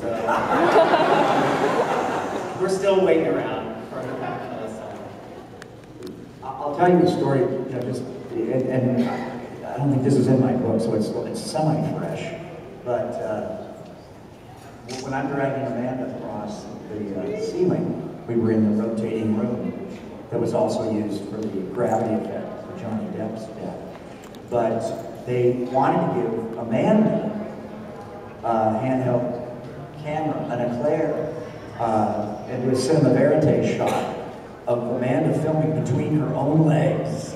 So we're still waiting around for another song. I'll tell you a story, you know, just, and I don't think this is in my book, so it's semi-fresh. But when I'm dragging Amanda across the ceiling, we were in the rotating room that was also used for the gravity effect for Johnny Depp's death. But they wanted to give Amanda a handheld camera, an Eclair, and do a cinema verite shot of Amanda filming between her own legs,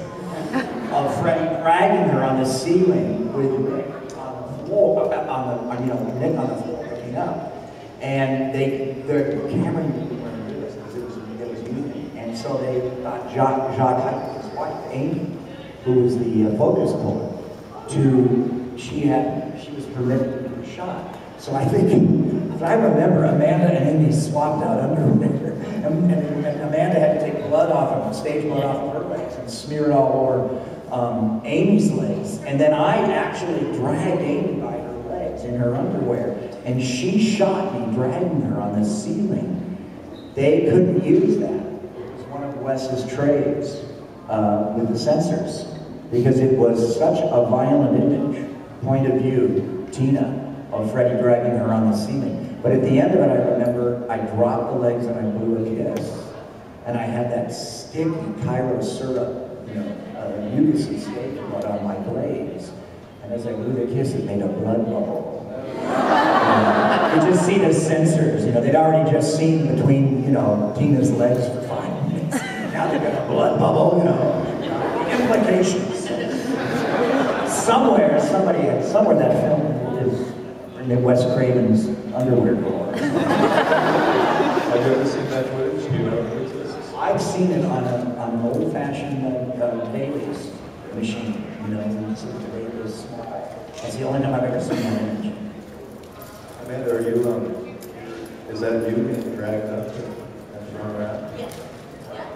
of Freddie dragging her on the ceiling with Nick on the floor, Nick on the floor looking up. And the camera wouldn't do this because it was unique. And so they got Jacques Hyde, his wife, Amy, who was the focus puller, she was permitted to do the shot. So I think, if I remember, Amanda and Amy swapped out underwear. And Amanda had to take blood off of them, stage blood off of her legs, and smear it all over Amy's legs. And then I actually dragged Amy by her legs in her underwear. And she shot me dragging her on the ceiling. They couldn't use that. It was one of Wes's trades with the censors, because it was such a violent image, point of view, Tina, of Freddie dragging her on the ceiling. But at the end of it, I remember I dropped the legs and I blew a kiss. And I had that sticky Cairo syrup, mucusy steak blood on my blades. And as I blew the kiss, it made a blood bubble. You just see the censors, they'd already just seen between, Tina's legs for 5 minutes. Now they've got a blood bubble, implications. Somewhere that film is in Wes Craven's underwear drawer. Have you ever seen that footage? Do you know what it is? I've seen it on an old-fashioned Bailey's machine, it's a Bailey's small. That's the only time I've ever seen that image. Amanda, is that you being dragged up and thrown around? Yes, yeah.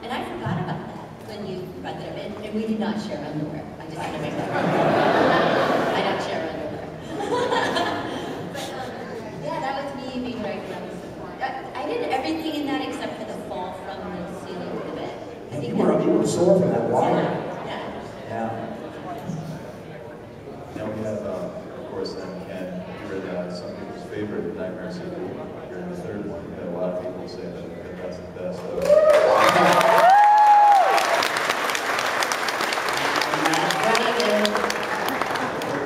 And I forgot about that when you brought that up. And we did not share underwear. I just had to make that clear. I don't share underwear. But yeah, that was me being dragged around the support. I did everything in that except for the fall from the ceiling to the bed. And you were sore from that wire. Yeah. Now we have, of course, then Ken. Some people's favorite Nightmare CD. You're in the third one. You had a lot of people say that that's the best.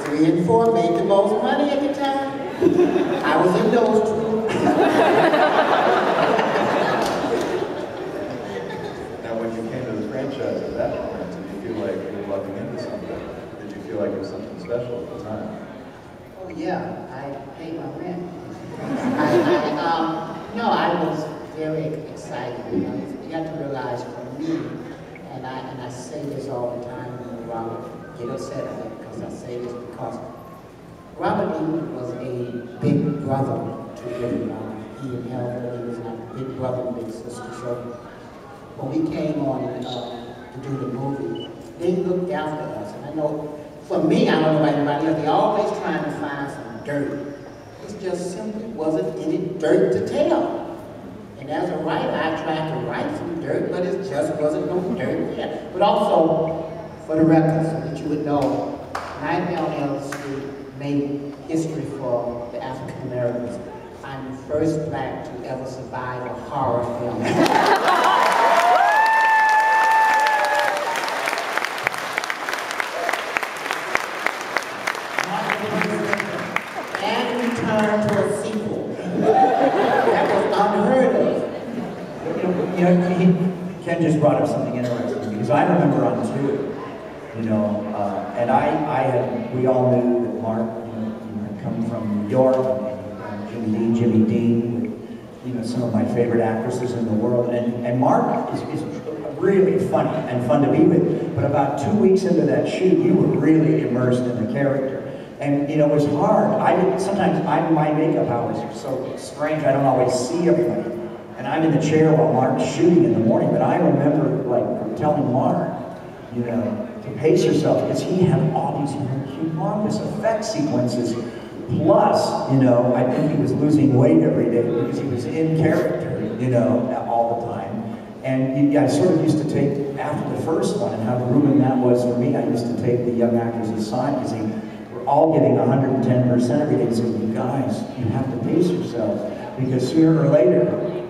Three and four made the most money at the time. I was in those two. Now, when you came to the franchise at that point, did you feel like you were lugging into something? Did you feel like it was something special at the time? Oh yeah, I paid my rent. No, I was very excited. You got to realize for me, and I say this all the time when Robert get upset at it, because I say this because Robert E. was a big brother to everybody. He and Helen, he was like a big brother and big sister. So when we came on to do the movie, they looked after us. And I know, for me, I don't know about anybody else, they're always trying to find some dirt. It's just simply wasn't any dirt to tell. And as a writer, I tried to write some dirt, but it just wasn't no dirt there. But also, for the record, so that you would know, Nightmare on Elm Street made history for the African Americans. I'm the first black to ever survive a horror film. To a sequel. That was unheard of. Ken just brought up something interesting, because I remember on 2, and we all knew that Mark, had come from New York, and Jimmy Dean, some of my favorite actresses in the world, and Mark is really funny and fun to be with, but about 2 weeks into that shoot, you were really immersed in the character. And it was hard. My makeup hours are so strange, I don't always see everybody. And I'm in the chair while Mark's shooting in the morning, but I remember telling Mark, to pace yourself, because he had all these humongous effect sequences Plus, you know, I think he was losing weight every day because he was in character, you know, all the time. And I sort of used to take, after the first one, and how grooming that was for me, I used to take the young actors aside because they were all giving 110% every day. So you guys, you have to pace yourselves because sooner or later,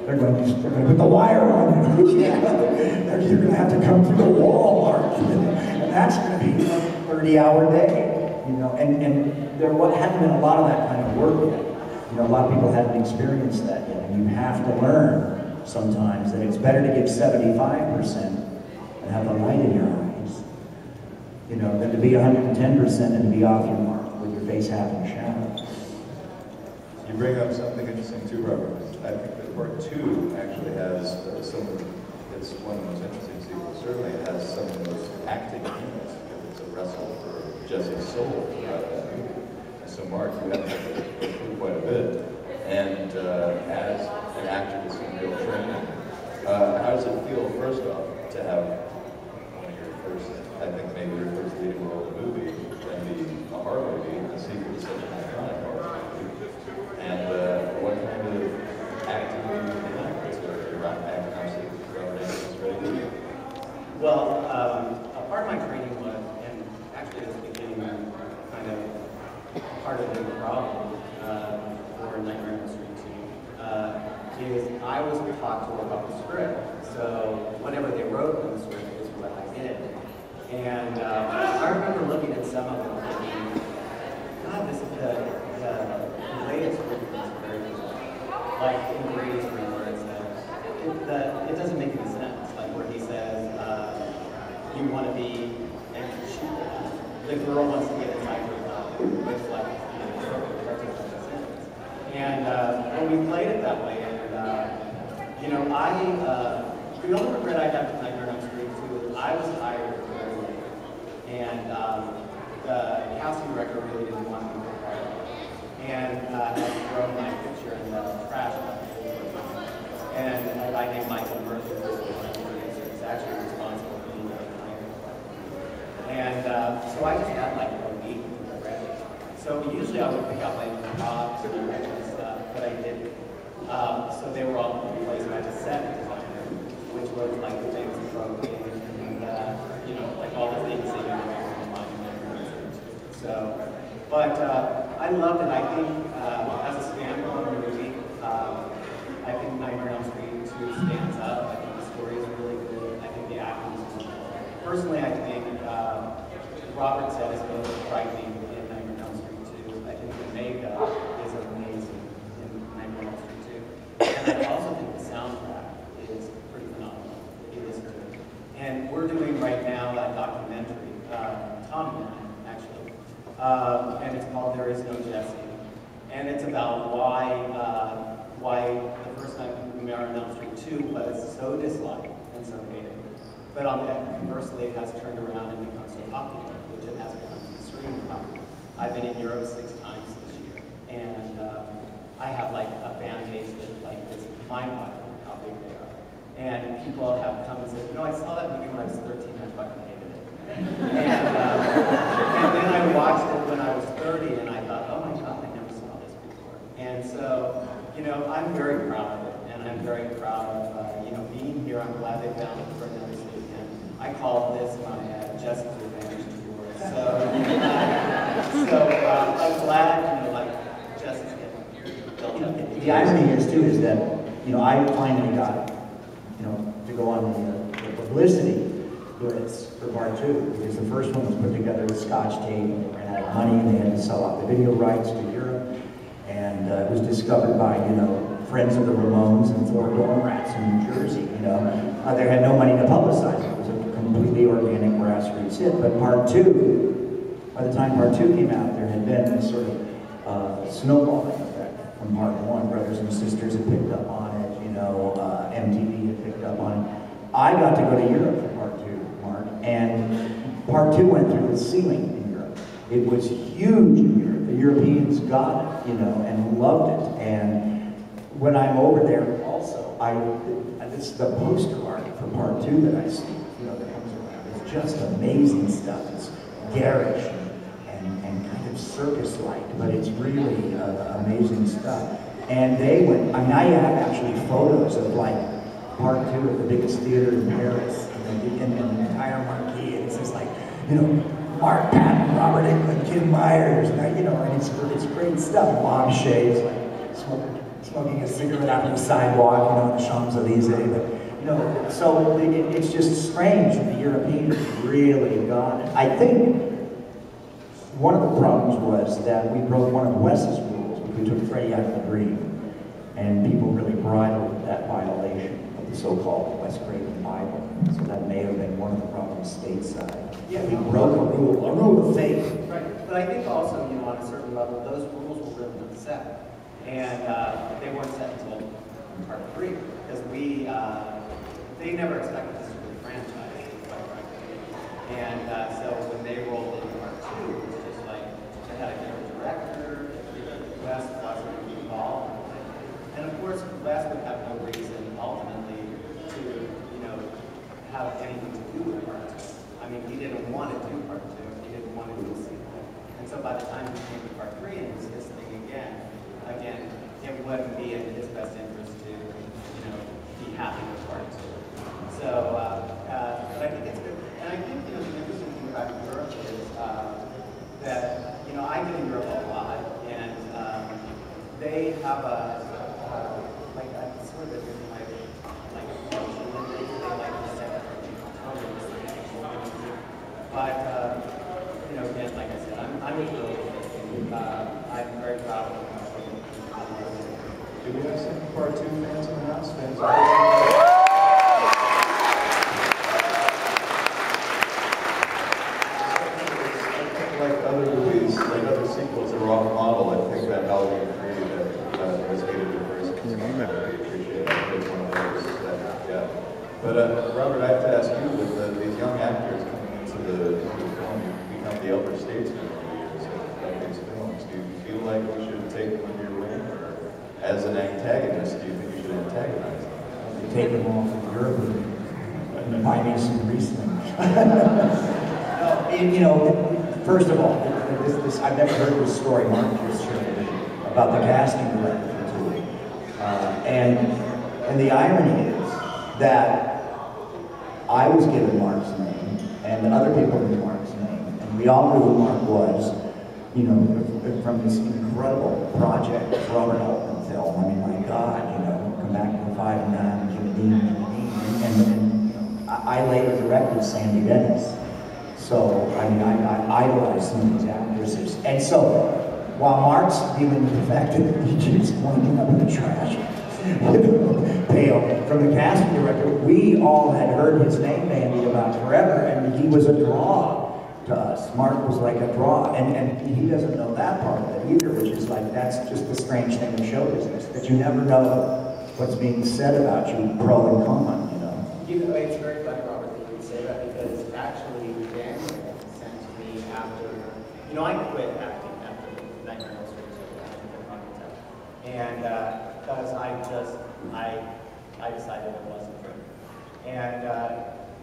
they're going to put the wire on you. You're going to have to come through the wall, Mark. And that's going to be a 30-hour day, you know. And there hadn't been a lot of that kind of work yet. You know, a lot of people hadn't experienced that yet. And you have to learn sometimes that it's better to give 75% and have the light in your eyes, you know, than to be 110% and to be off your mark with your face half in shadow. You bring up something interesting too, Robert. I think that part 2 actually has it's one of the most interesting sequels. Certainly it has some of the most acting in it. It's a wrestle for Jesse's soul throughout that movie. And so Mark, you have to go through quite a bit. And as an actor with some real training, how does it feel, first off, to have one of your first, I think maybe your first leading role in a movie, and a horror movie, and the sequel to such an iconic horror movie? And what kind of acting do you think? So you're acting, obviously, Robert Anderson's ready to do. Well, a part of my training was, and actually this became kind of part of the problem for Nightmare on Elm Street 2, is I was taught to work off the script. So whatever they wrote in the script is what I did. And I remember looking at some of them thinking, God, this is the latest script is very bizarre. Like in Brady's Room, where it says, it doesn't make any sense. Like where he says, you want to be, and the girl wants to get inside her mouth. It's like, and when we played it that way, and you know, the only regret I have with Nightmare on Elm Street 2 is I was hired very late, and the casting director really didn't want me to be part of it, and I throw my picture in the trash can. And a guy named Michael Murphy, who's actually responsible for being hired. And so I just had like a week to get ready. So usually I would pick out my props and stuff, but I didn't. So they were all in place, and I just set designer, which was like the things from and you know, like all the things that you're doing in mind. So, but I loved it. I think as a standalone movie, I think Nightmare on Elm Street 2 stands up. I think the story is really good. I think the acting is good. Personally, I think Robert said is most frightening in Nightmare on Elm Street 2. I think the makeup is amazing in Nightmare on Elm Street 2. And I also think the soundtrack is pretty phenomenal. It is good. And we're doing right now a documentary, Tom and I, actually. And it's called There Is No Jesse. And it's about why the first Nightmare on Elm Street 2 was so disliked and so hated. But conversely, it has turned around and become so popular, which it has become extremely popular. I've been in Europe 6 times this year, and I have like a fan base that like is mind-boggling how big they are. And people have come and said, you know, I saw that movie when I was 13, I fucking hated it. And then I watched it when I was 30, and I thought, oh my God, I never saw this before. And so, you know, I'm very proud of it, and I'm very proud of, you know, being here. I'm glad they found it for another weekend. I call this my Jesse's Revenge tour. So I'm glad, you know, like, Jesse's getting built up. The irony is, too, is that, you know, I finally got, you know, to go on the publicity blitz for part 2, because the first one was put together with Scotch tape, and they ran out of money, and they had to sell out the video rights to Europe. And it was discovered by, you know, friends of the Ramones and 4 Dorm Rats in New Jersey, you know. They had no money to publicize it. It was a completely organic grassroots hit. But part 2, by the time part 2 came out, there had been this sort of snowballing effect from part 1. Brothers and sisters had picked up on it, you know, MTV had picked up on it. I got to go to Europe for part 2, Mark, and part 2 went through the ceiling in Europe. It was huge in Europe. The Europeans got it, you know, and loved it. And when I'm over there also, it's the poster art for part 2 that I see, you know, that comes around. It's just amazing stuff. It's garish and kind it's circus-like, but it's really amazing stuff. And they went, I mean, I have actually photos of like part 2 of the biggest theater in Paris, and the entire marquee, and it's just like, you know, Mark Patton, Robert Englund, Kim Myers, and you know, and it's great stuff. Bob Shays, like smoking a cigarette out on the sidewalk, you know, in the Champs-Elysees, but you know, so it's just strange that the Europeans really got it. I think one of the problems was that we broke one of Wes's rules, which we took Freddie out of the green, and people really bridled that violation of the so-called Wes Craven Bible. So that may have been one of the problems stateside. Yeah, we broke a rule of faith. Right, but I think also, you know, on a certain level, those rules were really set, and they weren't set until part 3, because they never expected this to be a franchise, quite frankly. And so when they rolled into part 2, it was just like they had a different director, Wes wasn't involved, and of course Wes would have no reason ultimately to, you know, have anything to do with part 2. I mean, he didn't want to do part 2. He didn't want to do a sequel. And so by the time he came to part 3 and it was his thing again, it wouldn't be in his best interest to, you know, be happy with part 2. So, but I think it's good. And I think, you know, the interesting thing about Europe is that, you know, I get in Europe a lot, and they have like a sort of like function, and they like the second. But, you know, again, like I said, I'm a little I'm very proud of it. Do we have some part 2 fans in the house? Fans like other movies, like other sequels that were off model, I think that Halloween 3 that was hated at first. I appreciate it. It's one of those that, yeah. But Robert, I have to ask you, with these young actors coming into the film, you become the elder statesman over the years of these films. Do you feel like we should take them under your wing, or as an antagonist, do you think you should antagonize them? You take them all from Europe and buy me some Riesling. No, you know, first of all, I've never heard this story Mark just shared about the casting director for 2. And the irony is that I was given Mark's name, and other people knew Mark's name, and we all knew who Mark was, you know, from this incredible project, Robert Altman film. I mean, my God, you know, come back to the 5 and 9, Jimmy Dean, and you know, I later directed Sandy Dennis. So, I mean, I idolize some of these actresses. And so, while Mark's dealing with the fact that he keeps winding up in the trash, pail from the casting director, we all had heard his name bandied about forever, and he was a draw to us. Mark was like a draw, and he doesn't know that part of it either, which is like, that's just the strange thing in show business, that you never know what's being said about you, pro and con, you know. You know, it's very funny, Robert, that you would say that, because actually Daniel sent to me after, you know, I quit acting after Nightmare on Elm Street, and because I decided it wasn't true. And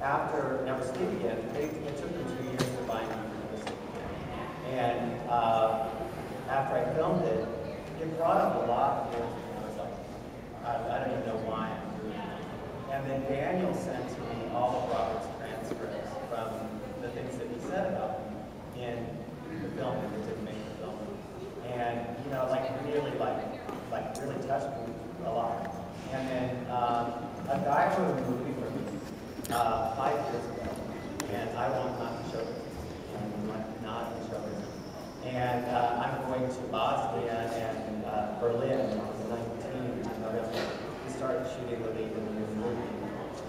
after Never Sleep Again, it took me 2 years to find Never Sleep Again. And after I filmed it, it brought up a lot of things. I was like, I don't even know why I'm doing it. And then Daniel sent to me all of Robert's transcripts from the things that he said about me in the film that didn't make the film. And, you know, like really touched me a lot. And then a guy wrote a movie for me 5 years ago, and I want not to show it. Not to show it. And I'm going to Bosnia and Berlin on the 19th of November. We started shooting the lead in the new movie.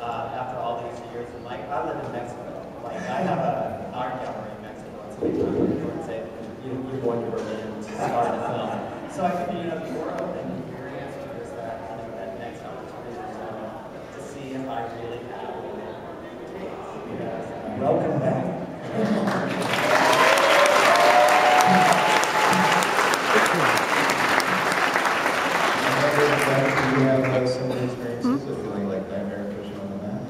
After all these years, and like I live in Mexico. Like I have an art gallery in Mexico. So they come to and say, you're going to Berlin to start a film. So I think, you know, the more open and curious is that, you know, that next opportunity to see if I really have what it takes. Because, Welcome back. Do you have similar experiences of feeling like Nightmare pushing on the map?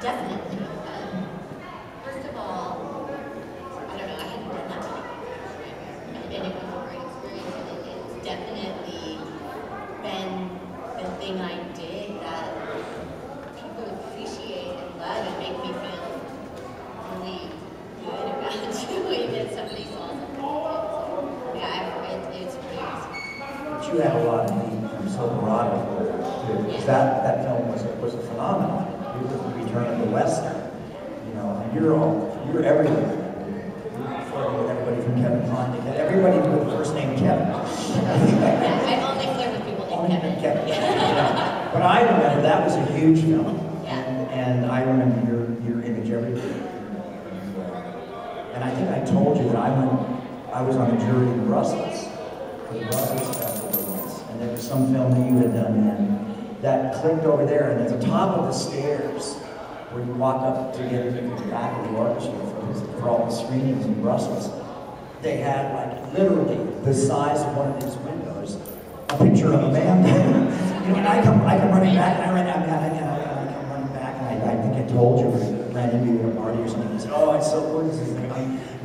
Definitely. you had a lot of heat from Silverado. Because that film was a phenomenon. It was the return of the Western. You know, and you're everywhere. You're flirting with everybody from Kevin Kline to everybody with the first name Kevin. Yeah, I only flirt with people named Kevin. Yeah. But I remember that was a huge film. Yeah. And I remember your image everywhere. And I think I told you that I was on a jury in Brussels, for the Brussels Festival once, and there was some film that you had done then that clicked over there, and at the top of the stairs, where you walk up to get into the back of the orchestra for all the screenings in Brussels, they had like literally the size of one of these windows, a picture of a man. You know, and I come running back, and I come running back, and I think I told you, I ran into you at a party or something. I said, "Oh, it's so good."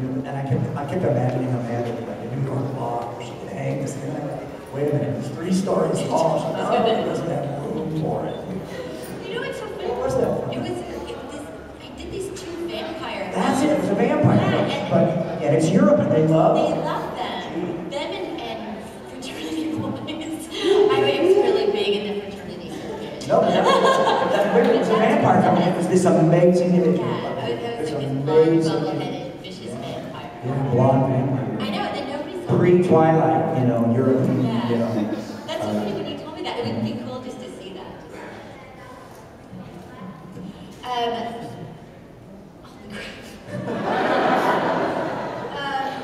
And I kept imagining a man with like a New York log where she could hang this thing. Wait a minute, it's 3 stories tall. She doesn't have room for it. You know what's so funny? What was that? I did these 2 vampire. That's it. It was a vampire. Yeah, But it's Europe, and they love. They love them. Them and fraternity boys. I mean, it was really big in the fraternity circuit. No, but it was a vampire film. It was this amazing image. Yeah, it was like this long, amazing. bubble-headed, vicious vampire. Yeah, blonde vampire. I know, and then nobody saw it. Pre-Twilight, you know, Europe, Yeah. you know. That's so funny when you told me that. It would be cool just to see that. I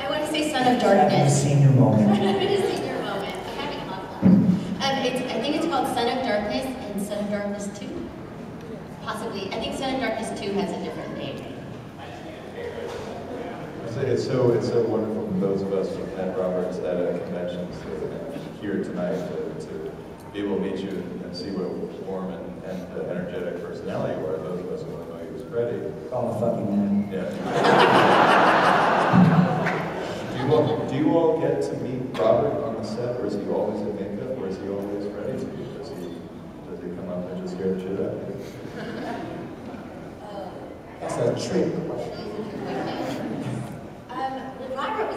want to say Son of A Darkness. senior moment. I'm in a senior moment. I'm having a lot of fun. I think it's called Son of Darkness and Son of Darkness 2. Possibly. I think Son of Darkness 2 has a different name. It's so wonderful for those of us from Penn Roberts at conventions here tonight to be able to meet you and see what a warm and energetic personality you are. Those of us who want to know you as Freddie. Oh, fucking man. Yeah. Do you all get to meet Robert on the set, or is he always in makeup, or is he always Freddie to you? Does he come up and just scare the shit out of you? That's a trick question. Robert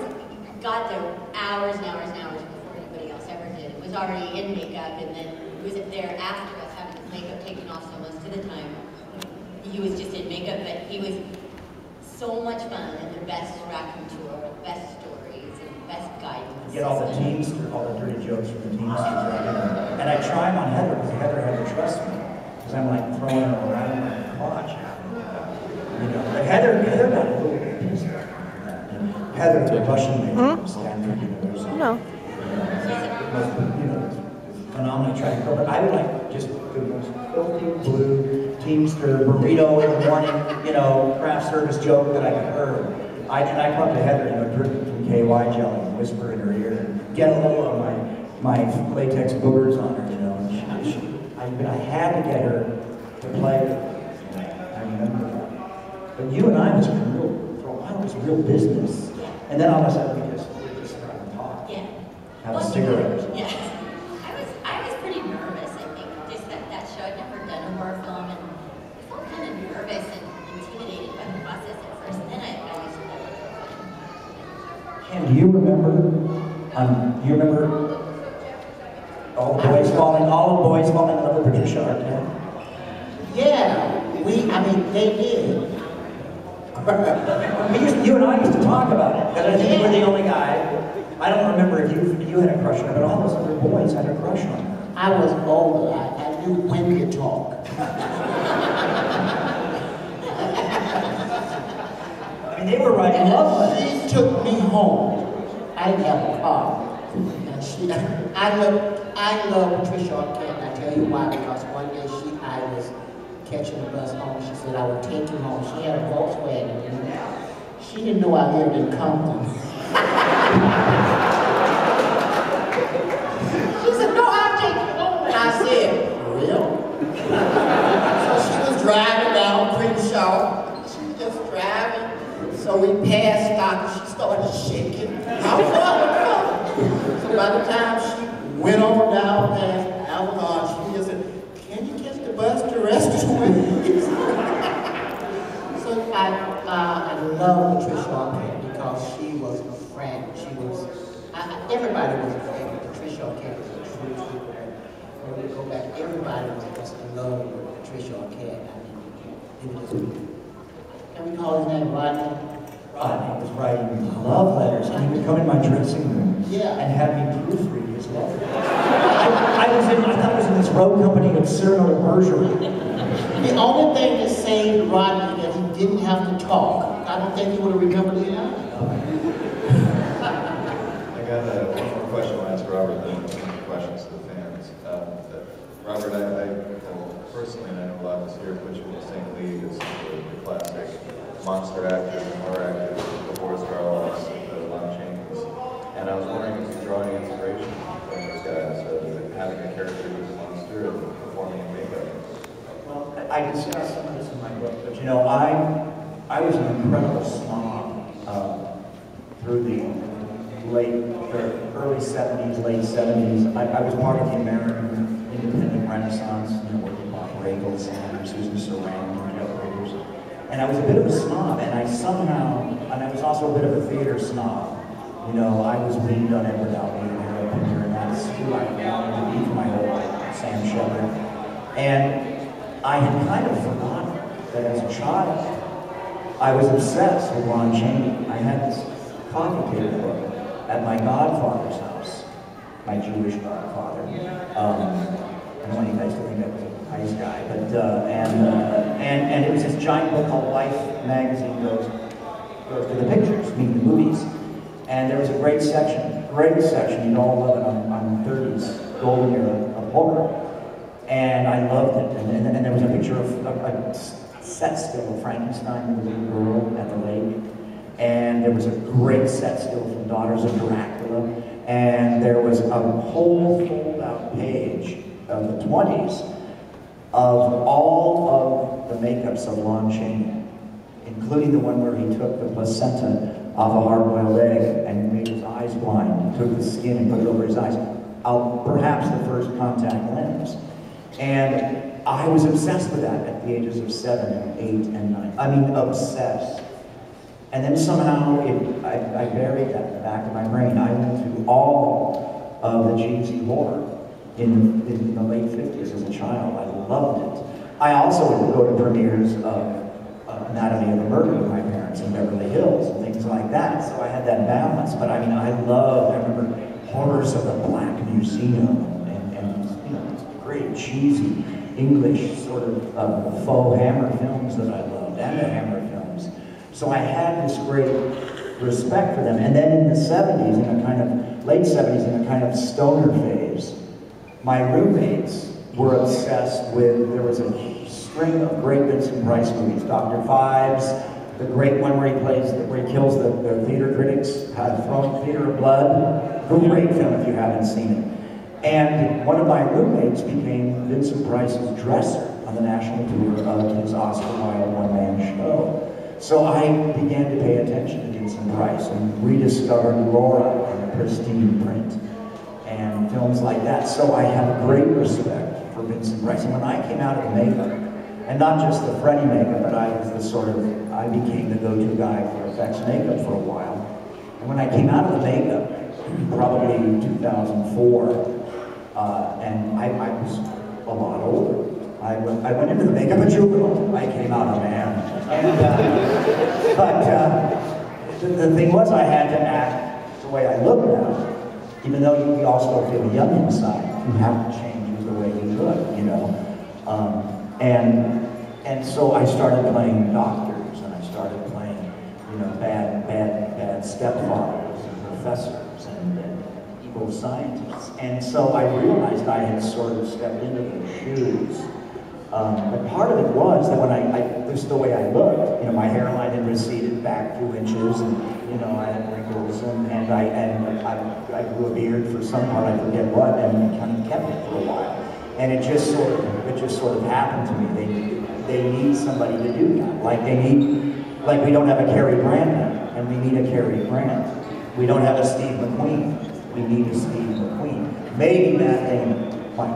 got there hours and hours and hours before anybody else ever did. Was already in makeup, and then was there after us having his makeup taken off. So most of the time, he was just in makeup, but he was so much fun and the best raconteur, best stories, and best guidance. Get all the teamsters, all the dirty jokes from the teamsters. And I try them on Heather, because Heather had to trust me. Because I'm like throwing her around like a crotch. You know, but Heather got a little bit pissed. Heather, the Russian lady from Stanford University. No. You know, phenomenally attractive girl. But I would like just the most filthy blue teamster burrito in the morning, you know, craft service joke that I could hear. And I come up to Heather, you know, drinking some KY jelly and whisper in her ear and get a little of my latex boogers on her, you know. And I had to get her to play. I remember that. But you and I was for a while, it was real business. And then all of a sudden we just started to talk. Yeah. Have a cigarette or something. Yeah. I was pretty nervous, I think, just that show. I'd never done a horror film, and I felt kind of nervous and intimidated by the process at first. And then I used to love it. Ken, do you remember all the boys falling in love with Patricia Arquette? Yeah, they did. You and I used to talk about it, because I think you were the only guy. I don't remember if you had a crush on her, but all those other boys had a crush on her. I was older. I knew when to talk. I mean, they were writing love letters. She took me home. I didn't have a car. And I love Patricia Arquette, and I tell you why, because one day I was catching the bus home. She said I would take you home. She had a Volkswagen. And she didn't know I lived in Compton. She said, "No, I'll take you home." And I said, "For real?" So she was driving down Crenshaw. She was just driving. So we passed Stock, and she started shaking. How far to go? So by the time she went on down past Alcon, she just said, "Can you catch the bus to Restaurant?" So I love Patricia Arquette because she was a friend. She was Everybody was a fan. Patricia Arquette was a true trooper. And when we go back, everybody was just in love with Patricia Arquette. I mean, can we call his name Rodney? Rodney was writing love letters, and he would come in my dressing room and have me proofread his love letters. I thought I was in this road company of Cyrano de Bergerac. The only thing that saved Rodney is that he didn't have to talk. I don't think he would have remembered it now. I got one more question I'll ask Robert, then some questions to the fans. Robert, personally, and I know a lot of us here put you in the same league as the classic monster actors and horror actors, the Boris Karloffs, the Lon Chaney's. And I was wondering if you draw any inspiration from those guys, having a character who's a monster and performing in makeup. Well, I discuss some of this in my book, but you know, I was an incredible snob through the early 70s, late 70s. I was part of the American independent renaissance, you know, working with Regal, Sanders, Susan Sarandon, Jeff Bridges. And I was a bit of a snob, and I was also a bit of a theater snob. You know, I was weaned on Edward Albee and Harold Pinter, and that's who I wanted to be for my whole life, Sam Shepard. And I had kind of forgotten that as a child, I was obsessed with Lon Chaney. I had this coffee table book at my godfather's house, my Jewish godfather. I don't want you guys to think I was a nice guy, but and it was this giant book called Life magazine goes to the pictures, meaning the movies. And there was a great section, you'd all love it, on 30s, golden era of horror. And I loved it. And there was a picture of a set still of Frankenstein with a little girl at the lake. And there was a great set still from Daughters of Dracula. And there was a whole fold-out page of the 20s of all of the makeups of Lon Chaney, including the one where he took the placenta off a hard-boiled egg and made his eyes blind. He took the skin and put it over his eyes. Perhaps the first contact lens. And I was obsessed with that at the ages of 7 and 8 and 9. I mean, obsessed. And then somehow I buried that in the back of my brain. I went through all of the cheesy horror in the late 50s as a child. I loved it. I also would go to premieres of Anatomy of a Murder with my parents in Beverly Hills and things like that. So I had that balance. But I mean, I remember Horrors of the Black Museum and you know, great cheesy English sort of faux Hammer films that I loved, and the Hammer films. So I had this great respect for them. And then in the 70s, in a kind of, late 70s, in a kind of stoner phase, my roommates were obsessed with, there was a string of great Vincent Price movies, Dr. Phibes, the great one where he kills the theater critics, Throwing Theater of Blood. Great film if you haven't seen it. And one of my roommates became Vincent Price's dresser on the national tour of his Oscar Wilde one-man show. So I began to pay attention to Vincent Price and rediscovered Laura in a pristine print and films like that. So I have a great respect for Vincent Price. And when I came out of the makeup, and not just the Freddy makeup, but I became the go-to guy for effects makeup for a while. And when I came out of the makeup, probably in 2004, and I was a lot older. I went into the makeup a juvenile. I came out a man. And, but the thing was, I had to act the way I look now. Even though you all still feel young inside, you have to change the way you look, you know. And so I started playing doctors, and I started playing, you know, bad stepfathers and professors and evil scientists. And so I realized I had sort of stepped into those shoes. But part of it was that when this is the way I looked. You know, my hairline had receded back 2 inches, and you know, I had wrinkles, and I grew a beard for some part, I forget what, and kind of kept it for a while. And it just sort of happened to me. They need somebody to do that. Like we don't have a Cary Grant now, and we need a Cary Grant. We don't have a Steve McQueen. We need a Steve McQueen. Maybe Matt Damon might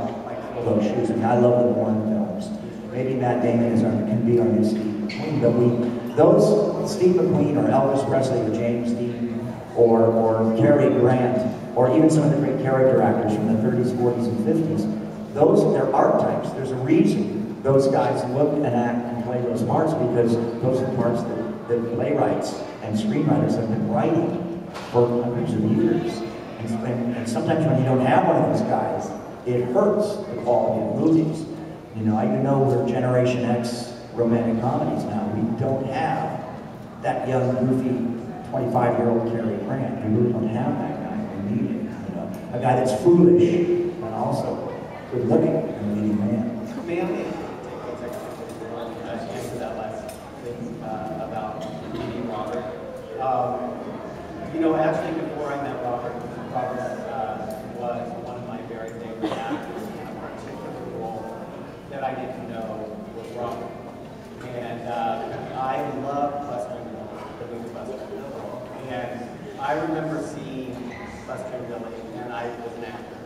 fill those shoes. I mean, I love the Bourne films. Maybe Matt Damon can be our new Steve McQueen. But those Steve McQueen or Elvis Presley or James Dean, or Cary Grant, or even some of the great character actors from the 30s, 40s, and 50s. They're archetypes. There's a reason those guys look and act and play those parts, because those are the parts that playwrights and screenwriters have been writing for hundreds of years. And sometimes when you don't have one of those guys, it hurts the quality of movies. You know we're Generation X romantic comedies now. We don't have that young, goofy, 25-year-old Cary Grant. We really don't have that guy. We need it. A guy that's foolish and also good-looking and leading man. May I answer that last thing about meeting Robert? Actually, before I met Robert was one of my very favorite actors, and a particular role that I didn't know was Robert. And I love Buster and Billy, the movie Buster and Billy. And I remember seeing Buster and Billy, and I was an actor.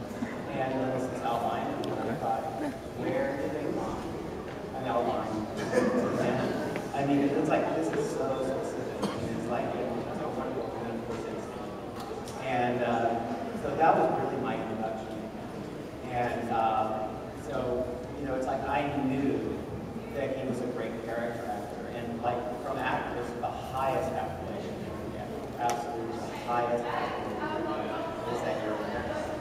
And this is outline, and I thought, where did they find an outline? And I mean, it's like, this is so specific. And it's like, it's a wonderful thing for 16. And so that was really my introduction. And so, it's like I knew that he was a great character actor. And like, from actors, the highest affirmation you can get, absolutely the highest affirmation you can get is that you're a character.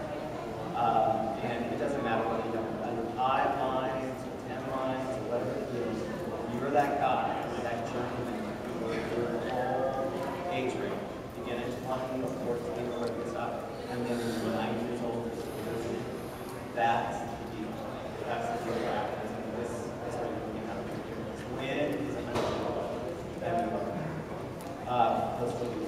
And it doesn't matter whether you don't under 5 lines or 10 lines or whatever it is, you're that guy, that journeyman who will do the whole age range. You get into 20, 14, where it gets up, and then when you're 9 years old, that's the deal. That's the deal for actors. And this is what you're looking at. When is an underdog that we look at? Let's look at